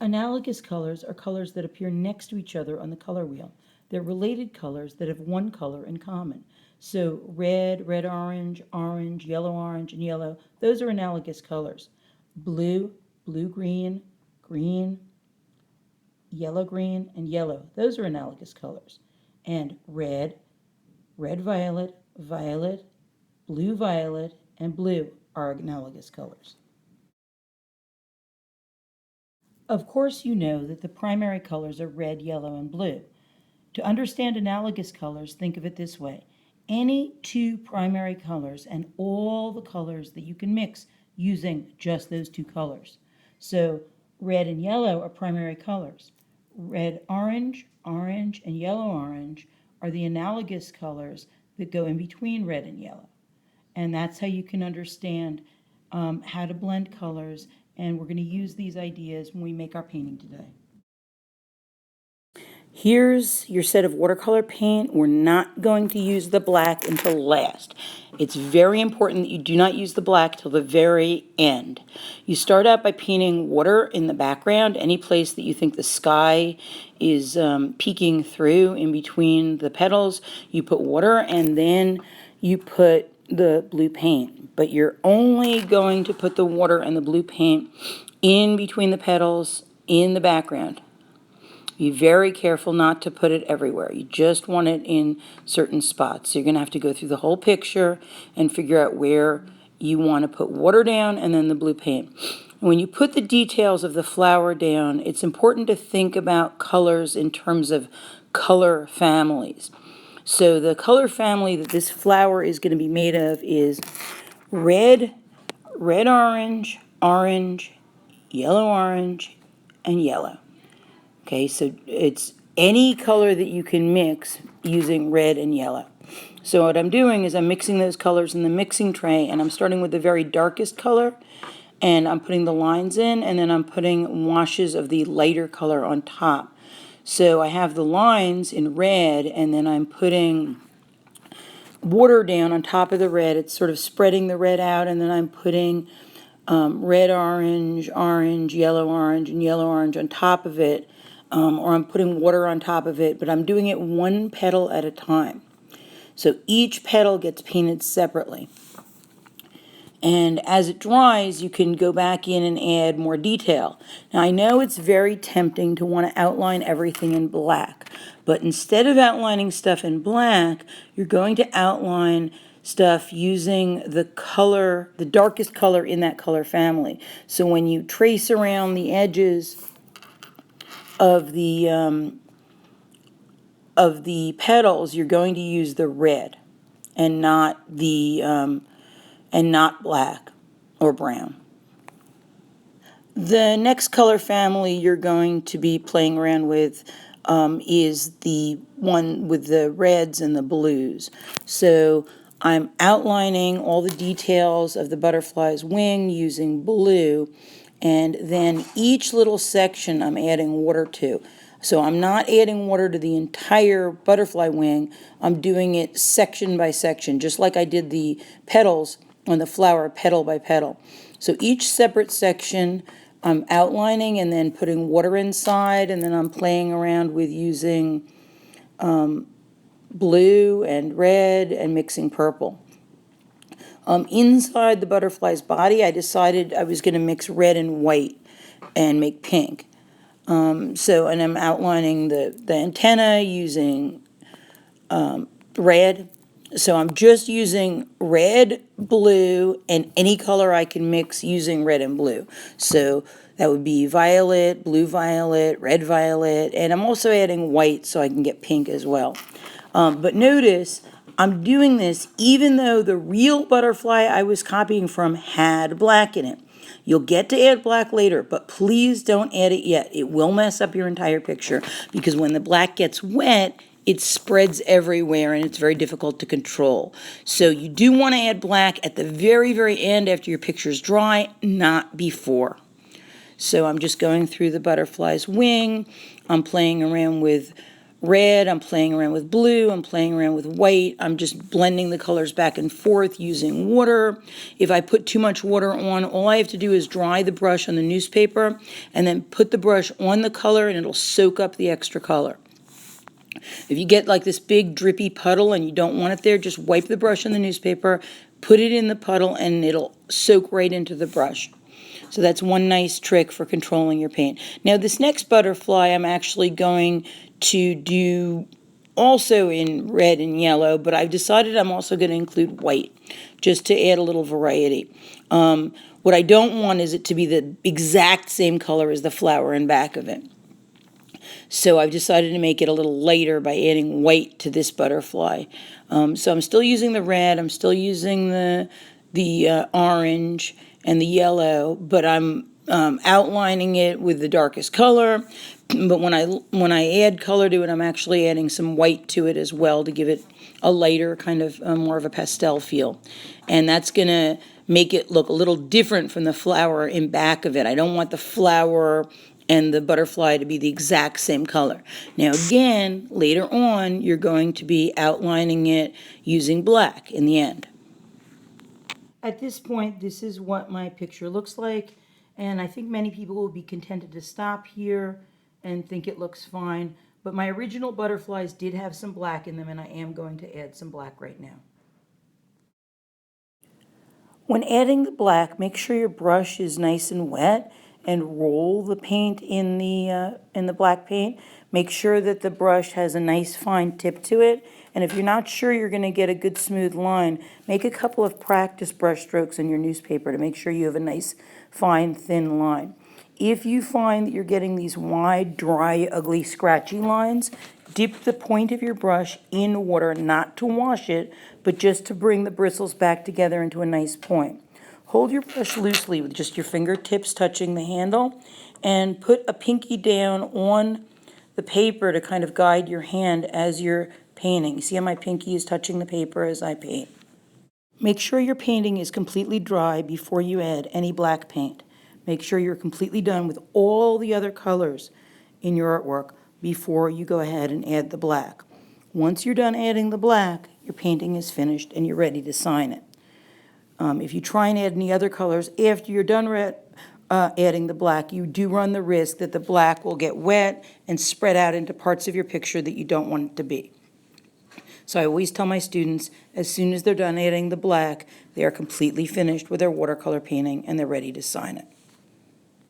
Analogous colors are colors that appear next to each other on the color wheel. They're related colors that have one color in common. So red, red-orange, orange, yellow-orange, and yellow, those are analogous colors. Blue, blue-green, green, yellow-green, and yellow, those are analogous colors. And red, red-violet, violet, blue-violet, and blue are analogous colors. Of course, you know that the primary colors are red, yellow, and blue. To understand analogous colors, think of it this way. Any two primary colors and all the colors that you can mix using just those two colors. So red and yellow are primary colors. Red, orange, orange, and yellow, orange are the analogous colors that go in between red and yellow. And that's how you can understand how to blend colors, and we're going to use these ideas when we make our painting today. Here's your set of watercolor paint. We're not going to use the black until last. It's very important that you do not use the black till the very end. You start out by painting water in the background, any place that you think the sky is peeking through in between the petals. You put water and then you put the blue paint. But you're only going to put the water and the blue paint in between the petals in the background. Be very careful not to put it everywhere. You just want it in certain spots. So you're going to have to go through the whole picture and figure out where you want to put water down and then the blue paint. And when you put the details of the flower down, it's important to think about colors in terms of color families. So the color family that this flower is going to be made of is red, red-orange, orange, yellow-orange, and yellow. Okay, so it's any color that you can mix using red and yellow. So what I'm doing is I'm mixing those colors in the mixing tray, and I'm starting with the very darkest color, and I'm putting the lines in, and then I'm putting washes of the lighter color on top. So I have the lines in red, and then I'm putting water down on top of the red. It's sort of spreading the red out, and then I'm putting red, orange, orange, and yellow orange on top of it. Or I'm putting water on top of it, but I'm doing it one petal at a time. So each petal gets painted separately. And as it dries, you can go back in and add more detail. Now, I know it's very tempting to want to outline everything in black, but instead of outlining stuff in black, you're going to outline stuff using the color, the darkest color in that color family. So when you trace around the edges of the petals, you're going to use the red and not black or brown. The next color family you're going to be playing around with is the one with the reds and the blues. So I'm outlining all the details of the butterfly's wing using blue, and then each little section I'm adding water to. So I'm not adding water to the entire butterfly wing. I'm doing it section by section, just like I did the petals on the flower, petal by petal. So each separate section I'm outlining and then putting water inside, and then I'm playing around with using blue and red and mixing purple. Inside the butterfly's body, I decided I was going to mix red and white and make pink. And I'm outlining the antenna using red. So I'm just using red, blue, and any color I can mix using red and blue. So that would be violet, blue violet, red violet, and I'm also adding white so I can get pink as well. But notice I'm doing this even though the real butterfly I was copying from had black in it. You'll get to add black later, but please don't add it yet. It will mess up your entire picture because when the black gets wet, it spreads everywhere and it's very difficult to control. So you do want to add black at the very, very end after your picture's dry, not before. So I'm just going through the butterfly's wing. I'm playing around with red, I'm playing around with blue, I'm playing around with white, I'm just blending the colors back and forth using water. If I put too much water on, all I have to do is dry the brush on the newspaper and then put the brush on the color and it'll soak up the extra color. If you get like this big drippy puddle and you don't want it there, just wipe the brush on the newspaper, put it in the puddle, and it'll soak right into the brush. So that's one nice trick for controlling your paint. Now this next butterfly I'm actually going to do also in red and yellow, but I've decided I'm also going to include white just to add a little variety. What I don't want is it to be the exact same color as the flower in back of it. So I've decided to make it a little lighter by adding white to this butterfly. So I'm still using the red, I'm still using the orange and the yellow, but I'm outlining it with the darkest color. But when I add color to it, I'm actually adding some white to it as well to give it a lighter kind of more of a pastel feel. And that's going to make it look a little different from the flower in back of it. I don't want the flower and the butterfly to be the exact same color. Now again, later on, you're going to be outlining it using black in the end. At this point, this is what my picture looks like, and I think many people will be contented to stop here and think it looks fine, but my original butterflies did have some black in them, and I am going to add some black right now. When adding the black, make sure your brush is nice and wet and roll the paint in the black paint. Make sure that the brush has a nice fine tip to it. And if you're not sure you're going to get a good smooth line, make a couple of practice brush strokes in your newspaper to make sure you have a nice fine thin line. If you find that you're getting these wide, dry, ugly, scratchy lines, dip the point of your brush in water, not to wash it, but just to bring the bristles back together into a nice point. Hold your brush loosely with just your fingertips touching the handle and put a pinky down on the paper to kind of guide your hand as you're painting. See how my pinky is touching the paper as I paint? Make sure your painting is completely dry before you add any black paint. Make sure you're completely done with all the other colors in your artwork before you go ahead and add the black. Once you're done adding the black, your painting is finished and you're ready to sign it. If you try and add any other colors after you're done adding the black, you do run the risk that the black will get wet and spread out into parts of your picture that you don't want it to be. So I always tell my students, as soon as they're done adding the black, they are completely finished with their watercolor painting and they're ready to sign it.